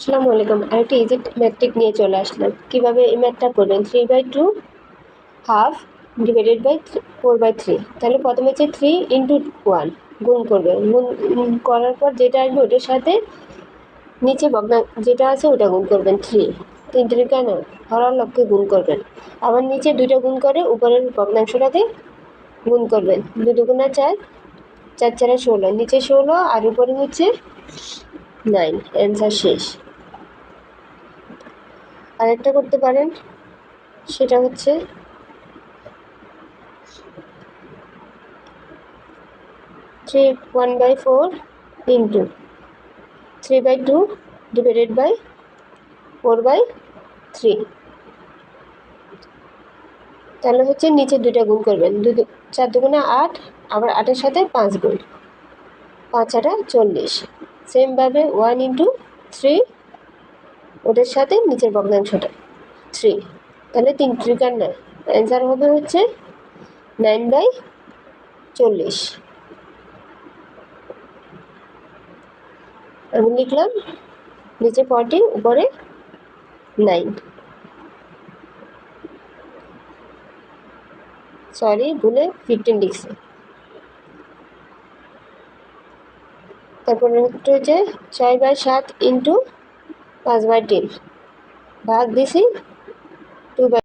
আসসালামু আলাইকুম। আরেকটি ইজি ম্যাট্রিক নিয়ে চলে আসলাম। কিভাবে এই ম্যাথটা করবেন? 3/2 হাফ ডিভাইডেড বাই 4/3। তাহলে প্রথমে হচ্ছে 3 ইন্টু 1 গুণ করবেন। গুণ করার পর যেটা আসবে ওটার সাথে নিচে ভগ্নাংশ যেটা আছে ওটা গুণ করবেন। 3 3 কেন হরার লবকে গুণ করবেন। আবার নিচে দুইটা গুণ করে উপরের ভগ্নাংশটাতে গুণ করবেন। 2 দুগুণা 4, 4 4 16, নিচে 16 আর উপরে হচ্ছে 9। অ্যান্সার শেষ। আরেকটা করতে পারেন, সেটা হচ্ছে 1/4 ইন্টু 3/2 ডিভাইডেড বাই 4/3। তাহলে হচ্ছে নিচে দুইটা গুণ করবেন। 4 দুগুণা 8, আবার 8-এর সাথে 5 গুণ, 5 8 40। সেমভাবে 1 ইন্টু 3 ওটার সাথে নিচের ভগ্নাংশটা 3। তাহলে 3 3 9। অ্যান্সার হবে হচ্ছে 9/40। আমি লিখলাম নিচে 40 উপরে 9। সরি, ভুলে 15 লিখছি। তারপরে হচ্ছে 6/7 ইন্টু 5/3 ভাগ দিছি 2/3।